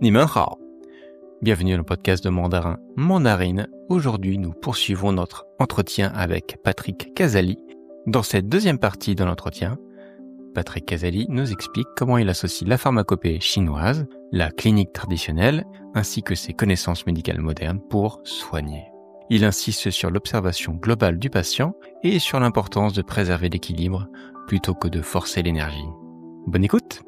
你们好, bienvenue dans le podcast de Mandarin Mandarine. Aujourd'hui, nous poursuivons notre entretien avec Patrick Casali. Dans cette deuxième partie de l'entretien, Patrick Casali nous explique comment il associe la pharmacopée chinoise, la clinique traditionnelle, ainsi que ses connaissances médicales modernes pour soigner. Il insiste sur l'observation globale du patient et sur l'importance de préserver l'équilibre plutôt que de forcer l'énergie. Bonne écoute!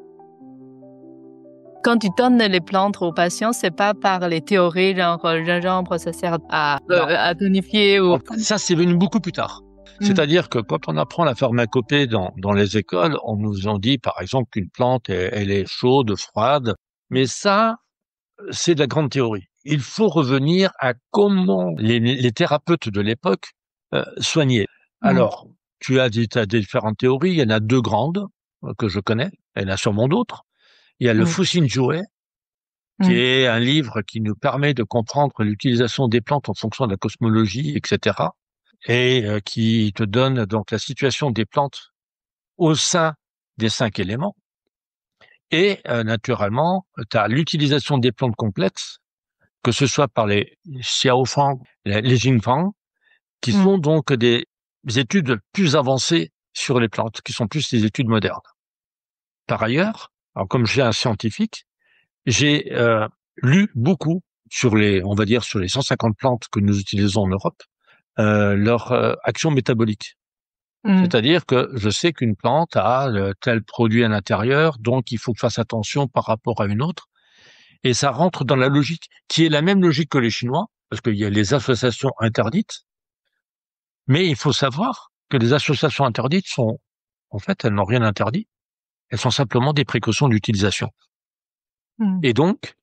Quand tu donnes les plantes aux patients, c'est pas par les théories genre gingembre, ça sert à tonifier ou... Ça, c'est venu beaucoup plus tard. C'est-à-dire que quand on apprend la pharmacopée dans les écoles, on nous en dit, par exemple, qu'une plante, elle est chaude, froide. Mais ça, c'est de la grande théorie. Il faut revenir à comment les thérapeutes de l'époque soignaient. Alors, tu as différentes théories. Il y en a deux grandes que je connais. Il y en a sûrement d'autres. Il y a le Fuxin Zhuo, qui est un livre qui nous permet de comprendre l'utilisation des plantes en fonction de la cosmologie, etc. Et qui te donne donc la situation des plantes au sein des 5 éléments. Et naturellement, tu as l'utilisation des plantes complexes, que ce soit par les Xiaofang, les Jingfang, qui sont donc des études plus avancées sur les plantes, qui sont plus des études modernes. Par ailleurs, alors comme j'ai un scientifique, j'ai lu beaucoup sur les 150 plantes que nous utilisons en Europe, leur action métabolique. C'est-à-dire que je sais qu'une plante a tel produit à l'intérieur, donc il faut que je fasse attention par rapport à une autre. Et ça rentre dans la logique, qui est la même logique que les Chinois, parce qu'il y a les associations interdites. Mais il faut savoir que les associations interdites sont, en fait, elles n'ont rien interdit. Elles sont simplement des précautions d'utilisation. Et donc,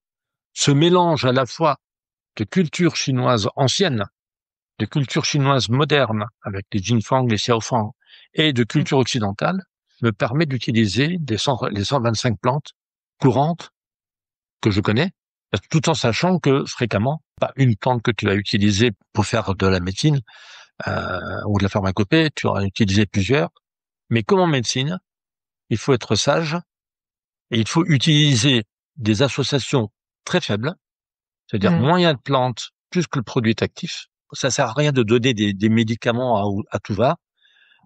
ce mélange à la fois de culture chinoise ancienne, de culture chinoise moderne, avec les Jingfang, les Xiaofang, et de culture occidentale, me permet d'utiliser les 125 plantes courantes que je connais, tout en sachant que fréquemment, pas une plante que tu vas utiliser pour faire de la médecine ou de la pharmacopée, tu auras utilisé plusieurs. Mais comme en médecine, il faut être sage et il faut utiliser des associations très faibles, c'est-à-dire moins il y a de plantes, plus que le produit est actif. Ça sert à rien de donner des médicaments à tout va.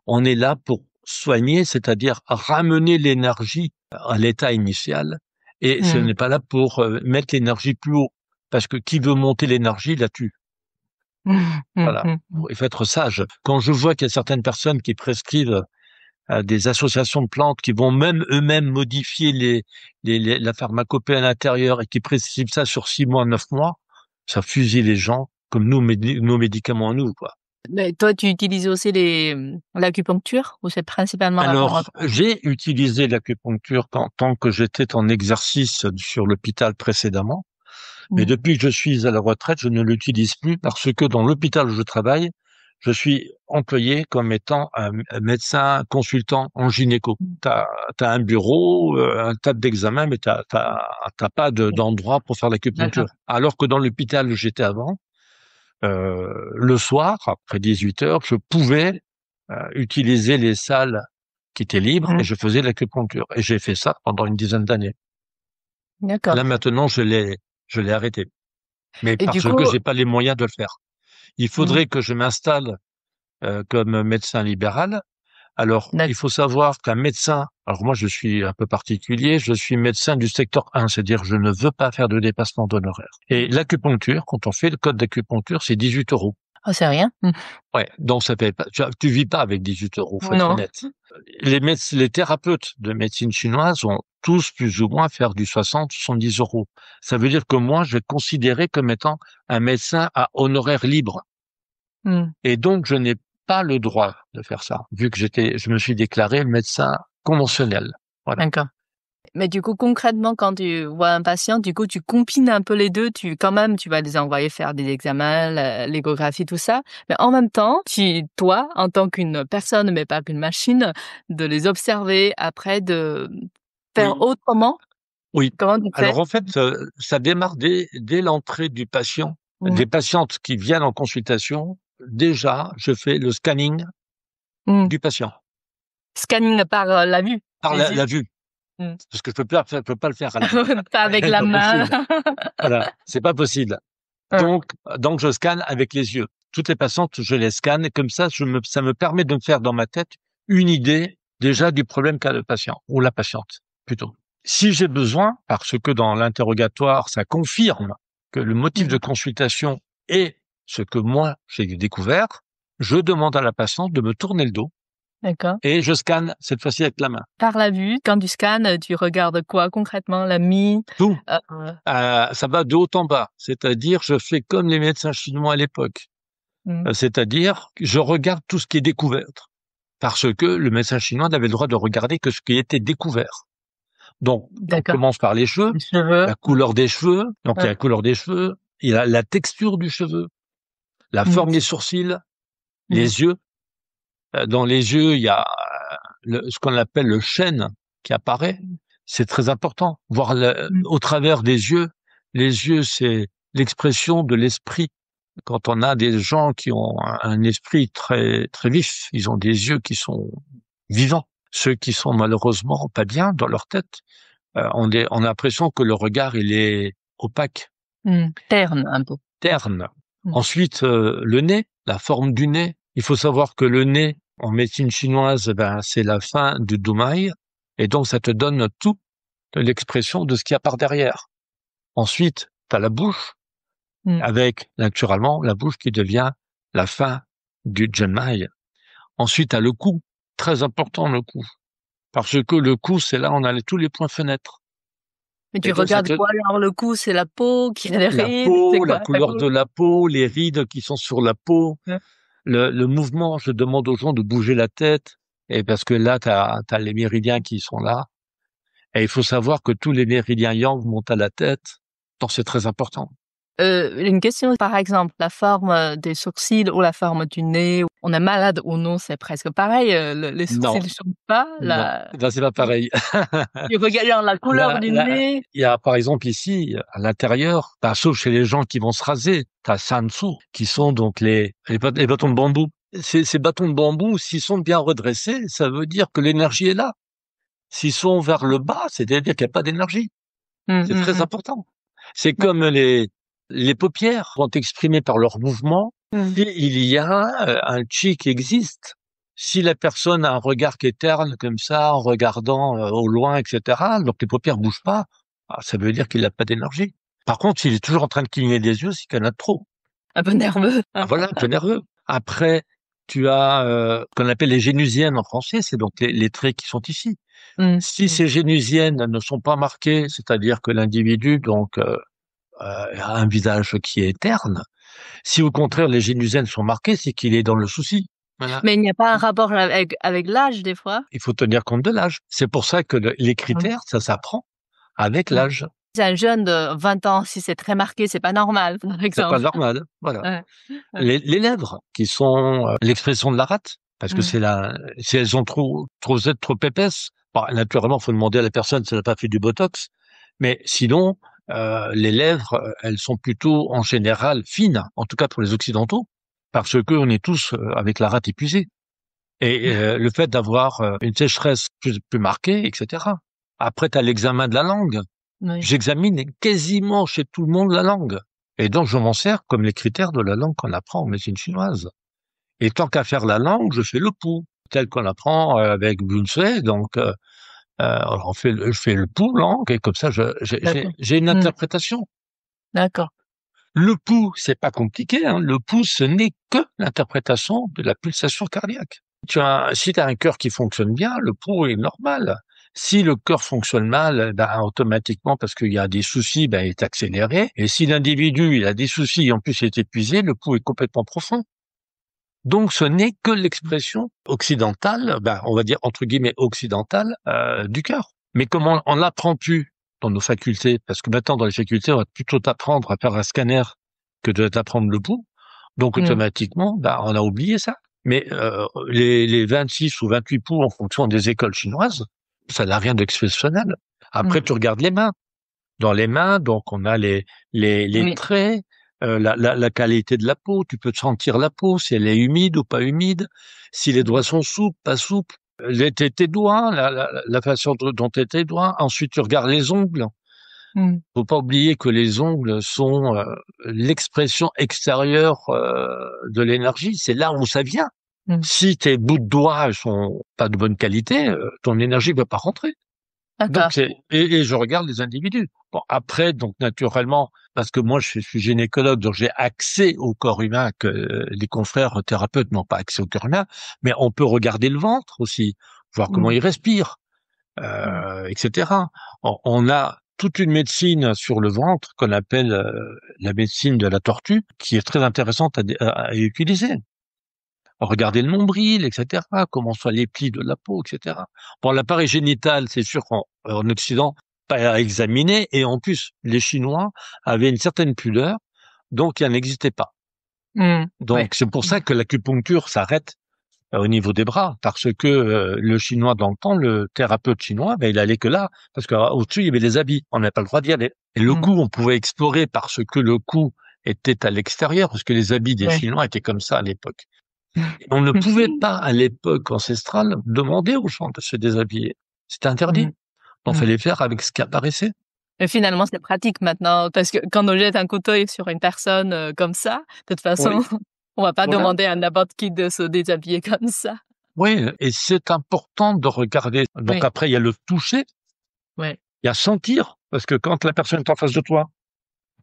On est là pour soigner, c'est-à-dire ramener l'énergie à l'état initial, et ce n'est pas là pour mettre l'énergie plus haut, parce que qui veut monter l'énergie la tue. Voilà. Il faut être sage. Quand je vois qu'il y a certaines personnes qui prescrivent des associations de plantes qui vont même eux-mêmes modifier la pharmacopée à l'intérieur et qui prescrivent ça sur 6 mois, 9 mois, ça fusille les gens comme nos médicaments à nous, quoi. Mais toi, tu utilises aussi l'acupuncture ou c'est principalement la Alors, j'ai utilisé l'acupuncture tant que j'étais en exercice sur l'hôpital précédemment. Mais depuis que je suis à la retraite, je ne l'utilise plus parce que dans l'hôpital où je travaille, je suis employé comme étant un médecin consultant en gynéco. T'as un bureau, un tas d'examens, mais t'as pas d'endroit pour faire l'acupuncture. Alors que dans l'hôpital où j'étais avant, le soir, après 18 heures, je pouvais utiliser les salles qui étaient libres et je faisais l'acupuncture. Et j'ai fait ça pendant une dizaine d'années. D'accord. Là maintenant, je l'ai arrêté. Mais Et parce du coup, que j'ai pas les moyens de le faire. Il faudrait que je m'installe comme médecin libéral. Alors, il faut savoir qu'un médecin, alors moi je suis un peu particulier, je suis médecin du secteur 1, c'est-à-dire je ne veux pas faire de dépassement d'honoraires. Et l'acupuncture, quand on fait le code d'acupuncture, c'est 18 euros. oh, c'est rien. Ouais, donc ça paye pas. Tu vis pas avec 18 euros, faut être honnête. Les thérapeutes de médecine chinoise vont tous plus ou moins faire du 60, 70 euros. Ça veut dire que moi, je vais considérer comme étant un médecin à honoraire libre. Et donc, je n'ai pas le droit de faire ça, vu que je me suis déclaré médecin conventionnel. Voilà. D'accord. Mais du coup, concrètement, quand tu vois un patient, du coup, tu combines un peu les deux. Tu vas les envoyer faire des examens, l'échographie, tout ça. Mais en même temps, toi, en tant qu'une personne, mais pas qu'une machine, de les observer, après de faire autrement. Oui. Comment tu fais? Alors en fait, ça démarre dès l'entrée du patient. Des patientes qui viennent en consultation, déjà, je fais le scanning du patient. Scanning par la vue. Par la vue. Parce que je peux pas le faire à la main. Pas avec C'est la pas main. possible. Voilà, c'est pas possible. Donc je scanne avec les yeux. Toutes les patientes, je les scanne et comme ça, ça me permet de me faire dans ma tête une idée déjà du problème qu'a le patient ou la patiente plutôt. Si j'ai besoin, parce que dans l'interrogatoire, ça confirme que le motif de consultation est ce que moi j'ai découvert, je demande à la patiente de me tourner le dos. D'accord. Et je scanne cette fois-ci avec la main. Par la vue, quand tu scannes, tu regardes quoi concrètement? La mie? Tout. Euh, Ça va de haut en bas. C'est-à-dire, je fais comme les médecins chinois à l'époque. C'est-à-dire, je regarde tout ce qui est découvert. Parce que le médecin chinois n'avait le droit de regarder que ce qui était découvert. Donc, on commence par les cheveux, la couleur des cheveux. Donc, il y a la couleur des cheveux, il y a la texture du cheveu, la forme des sourcils, les yeux. Dans les yeux, il y a ce qu'on appelle le chêne qui apparaît. C'est très important. Voir au travers des yeux. Les yeux, c'est l'expression de l'esprit. Quand on a des gens qui ont un esprit très très vif, ils ont des yeux qui sont vivants. Ceux qui sont malheureusement pas bien dans leur tête, on a l'impression que le regard il est opaque, terne un peu. Terne. Ensuite, le nez, la forme du nez. Il faut savoir que le nez, en médecine chinoise, c'est la fin du doumaï, et donc ça te donne toute l'expression de ce qu'il y a par derrière. Ensuite, t'as la bouche, avec naturellement la bouche qui devient la fin du zhenmai. Ensuite, t'as le cou, très important le cou, parce que le cou, c'est là où on a tous les points fenêtres. Mais tu regardes quoi alors? Le cou, c'est la peau qui a des rides? C'est quoi, la couleur de la peau, les rides qui sont sur la peau. Le mouvement, je demande aux gens de bouger la tête, et parce que là, t'as les méridiens qui sont là. Et il faut savoir que tous les méridiens yang montent à la tête, donc c'est très important. Une question, par exemple, la forme des sourcils ou la forme du nez. On est malade ou non, c'est presque pareil. Les sourcils ne changent pas. Non, c'est pas pareil. Tu regardes la couleur du nez. Il y a, par exemple, ici, à l'intérieur, sauf chez les gens qui vont se raser, t'as sansu, qui sont donc les bâtons de bambou. Ces bâtons de bambou, s'ils sont bien redressés, ça veut dire que l'énergie est là. S'ils sont vers le bas, c'est-à-dire qu'il n'y a pas d'énergie. C'est très important. C'est comme les paupières vont exprimer par leur mouvement. Il y a un chi qui existe. Si la personne a un regard qui est terne comme ça, en regardant au loin, etc., donc les paupières bougent pas, ça veut dire qu'il n'a pas d'énergie. Par contre, s'il est toujours en train de cligner des yeux, c'est qu'il y en a trop. Un peu nerveux. Voilà, un peu nerveux. Après, tu as ce qu'on appelle les génusiennes en français, c'est donc les traits qui sont ici. Si ces génusiennes ne sont pas marquées, c'est-à-dire que l'individu donc a un visage qui est terne. Si au contraire les génusiennes sont marquées, c'est qu'il est dans le souci. Voilà. Mais il n'y a pas un rapport avec l'âge des fois? Il faut tenir compte de l'âge. C'est pour ça que les critères, ça s'apprend avec l'âge. C'est un jeune de 20 ans, si c'est très marqué, c'est pas normal, par exemple. C'est pas normal, voilà. Les lèvres, qui sont l'expression de la rate, parce que si elles sont trop épaisses, naturellement, faut demander à la personne si elle n'a pas fait du botox, mais sinon, les lèvres, elles sont plutôt en général fines, en tout cas pour les occidentaux, parce que on est tous avec la rate épuisée. Et le fait d'avoir une sécheresse plus marquée, etc. Après, tu as l'examen de la langue. J'examine quasiment chez tout le monde la langue. Et donc, je m'en sers comme les critères de la langue qu'on apprend en médecine chinoise. Et tant qu'à faire la langue, je fais le pou, tel qu'on apprend avec Bunsui. Donc, je fais le pou langue, et comme ça, j'ai une interprétation. D'accord. Le pouls, c'est pas compliqué, hein. Le pouls, ce n'est que l'interprétation de la pulsation cardiaque. Si tu as un cœur qui fonctionne bien, le pouls est normal. Si le cœur fonctionne mal, automatiquement, parce qu'il y a des soucis, il est accéléré. Et si l'individu, il a des soucis et en plus il est épuisé, le pouls est complètement profond. Donc, ce n'est que l'expression occidentale, on va dire entre guillemets occidentale, du cœur. Mais comment on l'apprend plus dans nos facultés, parce que maintenant dans les facultés, on va plutôt t'apprendre à faire un scanner que de t'apprendre le pouls. Donc automatiquement, on a oublié ça. Mais les 26 ou 28 pouls en fonction des écoles chinoises, ça n'a rien d'exceptionnel. Après, tu regardes les mains. Dans les mains, donc on a les traits, la qualité de la peau. Tu peux sentir la peau, si elle est humide ou pas humide, si les doigts sont souples, pas souples. tes doigts, la façon dont tes doigts. Ensuite, tu regardes les ongles. Faut pas oublier que les ongles sont l'expression extérieure de l'énergie. C'est là où ça vient. Si tes bouts de doigts sont pas de bonne qualité, ton énergie va pas rentrer. D'accord. Donc et je regarde les individus. Bon, après, donc naturellement, parce que moi je suis gynécologue, donc j'ai accès au corps humain que les confrères thérapeutes n'ont pas accès au corps humain, mais on peut regarder le ventre aussi, voir comment il respire, etc. On a toute une médecine sur le ventre qu'on appelle la médecine de la tortue, qui est très intéressante à utiliser. Regarder le nombril, etc., comment sont les plis de la peau, etc. Bon, l'appareil génital, c'est sûr qu'en Occident, pas à examiner, et en plus, les Chinois avaient une certaine pudeur, donc il n'existait pas. Donc c'est pour ça que l'acupuncture s'arrête au niveau des bras, parce que le Chinois dans le temps, le thérapeute chinois, il allait que là, parce qu'au-dessus il y avait des habits, on n'avait pas le droit d'y aller. Et le cou, on pouvait explorer parce que le cou était à l'extérieur, parce que les habits des Chinois étaient comme ça à l'époque. On ne pouvait pas, à l'époque ancestrale, demander aux gens de se déshabiller. C'était interdit. On fallait faire avec ce qui apparaissait. Et finalement, c'est pratique maintenant, parce que quand on jette un coup d'œil sur une personne comme ça, de toute façon, on va pas demander à n'importe qui de se déshabiller comme ça. Oui, et c'est important de regarder. Donc après, il y a le toucher, il y a sentir, parce que quand la personne est en face de toi,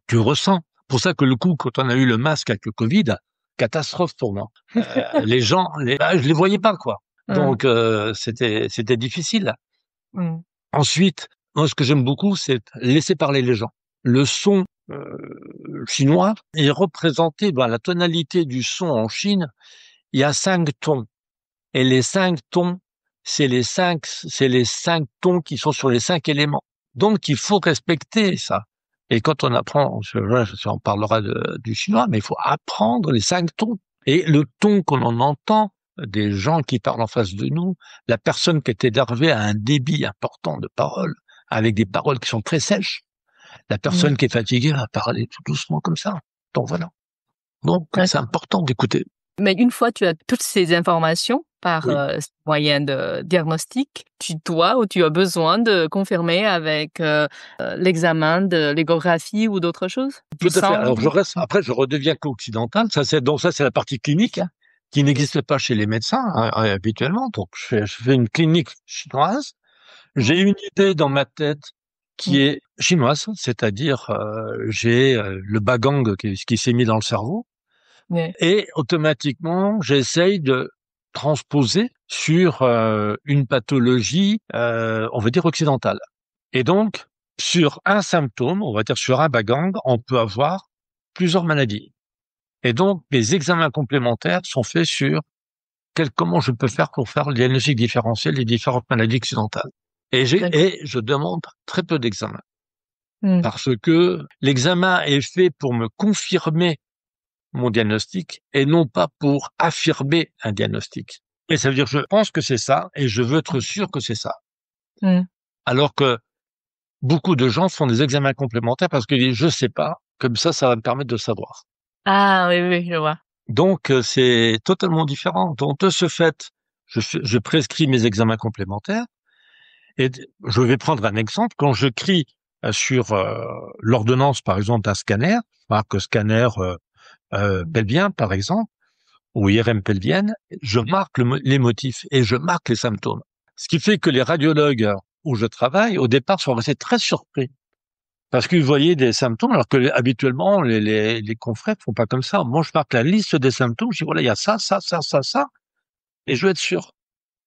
tu ressens. Pour ça que le coup, quand on a eu le masque avec le Covid, catastrophe pour moi. Les gens, je les voyais pas, quoi. Donc c'était difficile. Ensuite, moi, ce que j'aime beaucoup, c'est laisser parler les gens. Le son chinois est représenté dans la tonalité du son en Chine. Il y a 5 tons, et les 5 tons, c'est les cinq tons qui sont sur les 5 éléments. Donc, il faut respecter ça. Et quand on apprend, on parlera du chinois, mais il faut apprendre les 5 tons. Et le ton qu'on en entend, des gens qui parlent en face de nous, la personne qui est énervée a un débit important de paroles, avec des paroles qui sont très sèches. La personne qui est fatiguée va parler tout doucement comme ça. Donc voilà. Donc c'est important d'écouter. Mais une fois tu as toutes ces informations par moyen de diagnostic, tu dois ou tu as besoin de confirmer avec l'examen de l'échographie ou d'autres choses? Tout à fait. Alors après je redeviens occidental. Ça c'est la partie clinique qui n'existe pas chez les médecins habituellement. Donc je fais une clinique chinoise. J'ai une idée dans ma tête qui est chinoise, c'est-à-dire j'ai le bagang qui s'est mis dans le cerveau. Et automatiquement, j'essaye de transposer sur une pathologie, on va dire occidentale. Et donc, sur un symptôme, on va dire sur un bagang, on peut avoir plusieurs maladies. Et donc, mes examens complémentaires sont faits sur comment je peux faire pour faire le diagnostic différentiel des différentes maladies occidentales. Et je demande très peu d'examens. Parce que l'examen est fait pour me confirmer mon diagnostic et non pas pour affirmer un diagnostic. Et ça veut dire je pense que c'est ça et je veux être sûr que c'est ça. Alors que beaucoup de gens font des examens complémentaires parce qu'ils disent je sais pas, comme ça va me permettre de savoir. Ah oui, je vois. Donc c'est totalement différent. Donc de ce fait, je prescris mes examens complémentaires et je vais prendre un exemple. Quand je crie sur l'ordonnance par exemple d'un scanner, marque scanner pelvien, par exemple, ou IRM pelvienne, je marque les motifs et je marque les symptômes. Ce qui fait que les radiologues où je travaille, au départ, sont restés très surpris. Parce qu'ils voyaient des symptômes, alors que habituellement, les confrères font pas comme ça. Moi, je marque la liste des symptômes, je dis voilà, il y a ça, et je veux être sûr.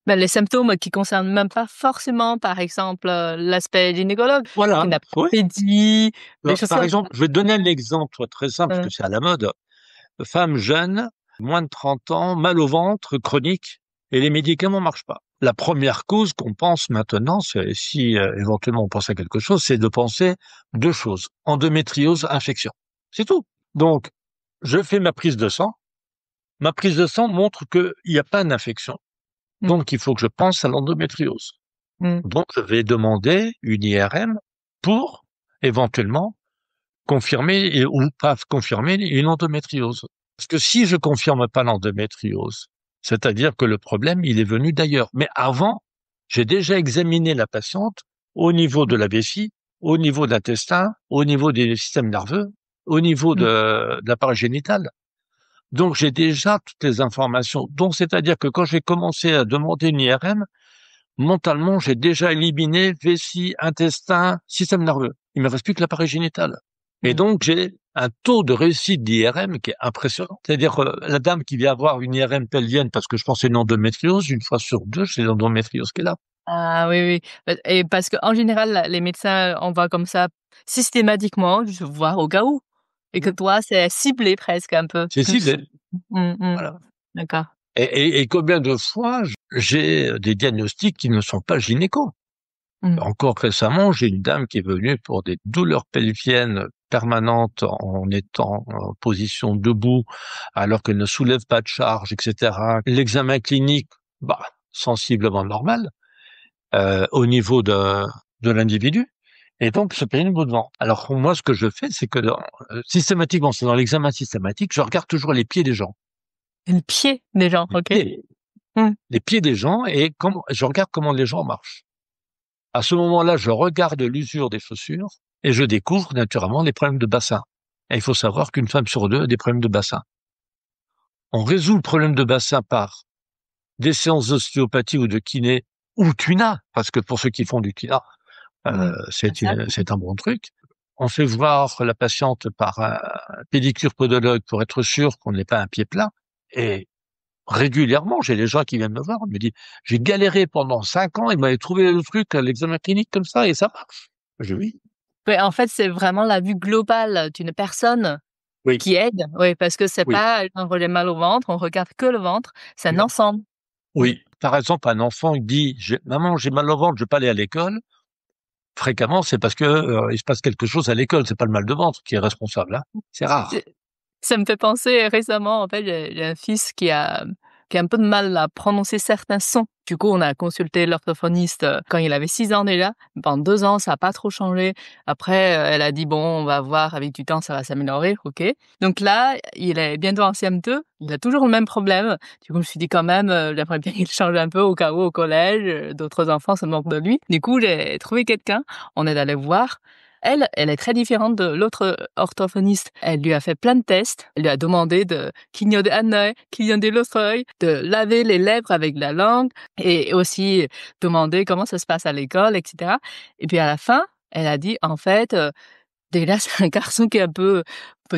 Les symptômes qui concernent même pas forcément, par exemple, l'aspect gynécologue. Voilà. Qui n'a pas dit, par exemple, je vais te donner un exemple très simple, parce que c'est à la mode. Femme jeune, moins de 30 ans, mal au ventre, chronique, et les médicaments marchent pas. La première cause qu'on pense maintenant, c'est si éventuellement on pense à quelque chose, c'est de penser 2 choses. Endométriose, infection. C'est tout. Donc, je fais ma prise de sang. Ma prise de sang montre qu'il n'y a pas d'infection. Donc, il faut que je pense à l'endométriose. Donc, je vais demander une IRM pour éventuellement confirmer ou pas confirmer une endométriose. Parce que si je confirme pas l'endométriose, C'est-à-dire que le problème, il est venu d'ailleurs. Mais avant, j'ai déjà examiné la patiente au niveau de la vessie, au niveau de l'intestin, au niveau des systèmes nerveux, au niveau de l'appareil génital. Donc, j'ai déjà toutes les informations. Donc, c'est-à-dire que quand j'ai commencé à demander une IRM, mentalement, j'ai déjà éliminé vessie, intestin, système nerveux. Il me reste plus que l'appareil génital. Et donc, j'ai un taux de réussite d'IRM qui est impressionnant. C'est-à-dire, la dame qui vient avoir une IRM pelvienne parce que je pense que c'est une endométriose, une fois sur deux, c'est l'endométriose qui est là. Ah oui, oui. Et parce qu'en général, les médecins, on va comme ça systématiquement, juste voir au cas où. Et que toi, c'est ciblé presque un peu C'est plus. ciblé. Mmh. Voilà. D'accord. Et combien de fois j'ai des diagnostics qui ne sont pas gynéco. Mmh. Encore récemment, j'ai une dame qui est venue pour des douleurs pelviennes permanentes en étant en position debout, alors qu'elle ne soulève pas de charge, etc. L'examen clinique, sensiblement normal, au niveau de l'individu. Et donc, ce périnée de ventre. Alors, moi, ce que je fais, c'est que systématiquement, c'est dans l'examen systématique, je regarde toujours les pieds des gens. Le pied des gens, Les OK. pieds, Mmh. les pieds des gens, et je regarde comment les gens marchent. À ce moment-là, je regarde l'usure des chaussures et je découvre naturellement les problèmes de bassin. Et il faut savoir qu'une femme sur deux a des problèmes de bassin. On résout le problème de bassin par des séances d'ostéopathie ou de kiné ou tuna, parce que pour ceux qui font du tuna, c'est un bon truc. On fait voir la patiente par un pédicure podologue pour être sûr qu'on n'ait pas un pied plat. Et régulièrement, j'ai des gens qui viennent me voir, on me dit, j'ai galéré pendant 5 ans, il m'avait trouvé le truc à l'examen clinique comme ça, et ça marche. Je dis oui. Ouais, en fait, c'est vraiment la vue globale d'une personne Oui, qui aide. Oui, parce que c'est oui, pas j'ai mal au ventre, on regarde que le ventre, c'est un non. ensemble. Mmh. Oui. Par exemple, un enfant, il dit, maman, j'ai mal au ventre, je vais pas aller à l'école. Fréquemment, c'est parce que, il se passe quelque chose à l'école, c'est pas le mal de ventre qui est responsable, hein. C'est rare. Ça me fait penser récemment, en fait, j'ai un fils qui a un peu de mal à prononcer certains sons. Du coup, on a consulté l'orthophoniste quand il avait 6 ans déjà. Pendant 2 ans, ça a pas trop changé. Après, elle a dit: «Bon, on va voir avec du temps, ça va s'améliorer». OK. Donc là, il est bientôt en CM2, il a toujours le même problème. Du coup, je me suis dit quand même, j'aimerais bien qu'il change un peu au cas où au collège, d'autres enfants se moquent de lui. Du coup, j'ai trouvé quelqu'un, on est allé voir. Elle est très différente de l'autre orthophoniste. Elle lui a fait plein de tests. Elle lui a demandé de clignoter un œil, clignoter l'autre œil, de laver les lèvres avec la langue et aussi demander comment ça se passe à l'école, etc. Et puis à la fin, elle a dit, en fait, déjà, c'est un garçon qui est un peu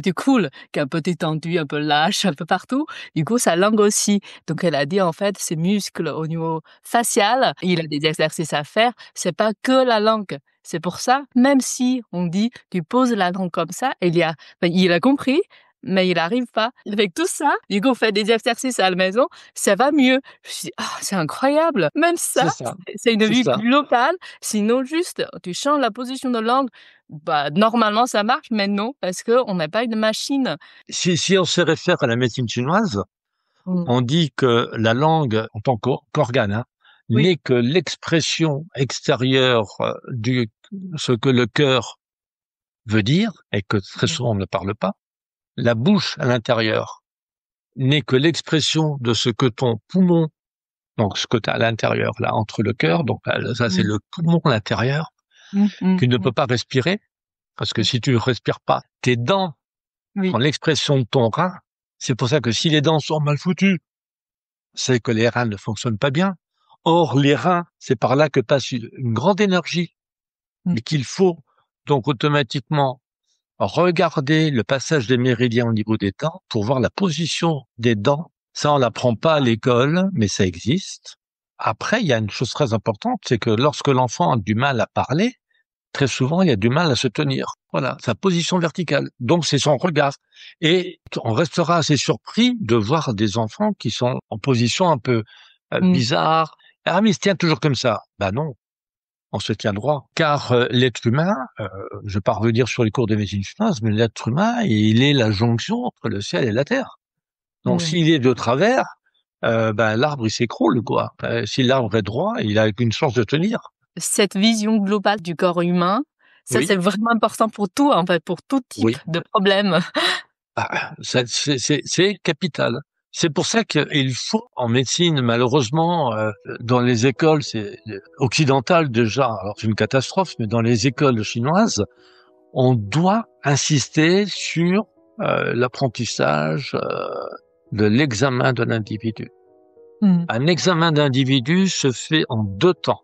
du cool, qui est un peu détendu, un peu lâche, un peu partout. Du coup, sa langue aussi. Donc, elle a dit, en fait, ses muscles au niveau facial, il a des exercices à faire. C'est pas que la langue. C'est pour ça, même si on dit, tu poses la langue comme ça, il a compris, mais il arrive pas. Avec tout ça, du coup, on fait des exercices à la maison, ça va mieux. Je me suis dit, ah, c'est incroyable. Même C'est ça, ça. c'est une C'est vue ça. globale. Sinon, juste, tu changes la position de langue. Normalement, ça marche, mais non, parce que on n'a pas une machine. Si on se réfère à la médecine chinoise, Mmh. on dit que la langue, en tant qu'organe, hein, Oui. n'est que l'expression extérieure du ce que le cœur veut dire, et que très Mmh. souvent on ne parle pas. La bouche à l'intérieur n'est que l'expression de ce que ton poumon, donc ce que tu as à l'intérieur, là, entre le cœur, donc là, ça c'est Mmh. le poumon à l'intérieur, Mmh, mmh, qui ne mmh, peut pas respirer, parce que mmh. si tu ne respires pas, tes dents sont Oui. l'expression de ton rein. C'est pour ça que si les dents sont mal foutues, c'est que les reins ne fonctionnent pas bien. Or, les reins, c'est par là que passe une grande énergie, Mmh. mais qu'il faut donc automatiquement regarder le passage des méridiens au niveau des dents pour voir la position des dents. Ça, on l'apprend pas à l'école, mais ça existe. Après, il y a une chose très importante, c'est que lorsque l'enfant a du mal à parler, très souvent, il y a du mal à se tenir. Voilà, sa position verticale. Donc, c'est son regard. Et on restera assez surpris de voir des enfants qui sont en position un peu Mmh. bizarre. Ah, mais il se tient toujours comme ça. Ben non, on se tient droit. Car l'être humain, je vais pas revenir sur les cours de médecine chinoise, mais l'être humain, il est la jonction entre le ciel et la terre. Donc, Mmh. s'il est de travers, l'arbre, il s'écroule, quoi. Si l'arbre est droit, il a une chance de tenir. Cette vision globale du corps humain, ça, c'est Oui, vraiment important pour tout, en fait, pour tout type oui. de problème. C'est capital. C'est pour ça qu'il faut, en médecine, malheureusement, dans les écoles occidentales déjà, alors c'est une catastrophe, mais dans les écoles chinoises, on doit insister sur l'apprentissage de l'examen de l'individu. Un examen d'individu se fait en 2 temps.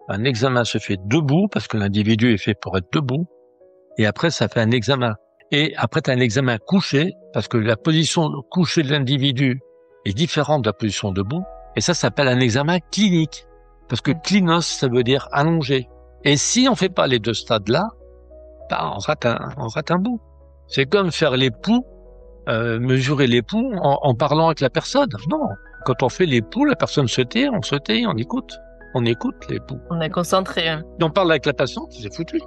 Un examen se fait debout, parce que l'individu est fait pour être debout, et après ça fait un examen. Et après, tu as un examen couché, parce que la position couchée de l'individu est différente de la position debout, et ça s'appelle un examen clinique, parce que klinos, ça veut dire allongé. Et si on fait pas les 2 stades-là, on rate un bout. C'est comme faire les pouls, mesurer les pouls en parlant avec la personne. Non, quand on fait les pouls, la personne se tait, on écoute. On écoute les pouls. On est concentré. Et on parle avec la patiente, c'est foutu.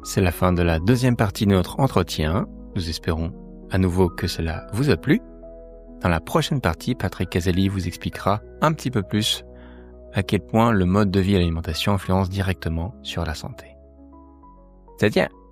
C'est la fin de la deuxième partie de notre entretien. Nous espérons à nouveau que cela vous a plu. Dans la prochaine partie, Patrick Casali vous expliquera un petit peu plus à quel point le mode de vie et l'alimentation influencent directement sur la santé. 再见。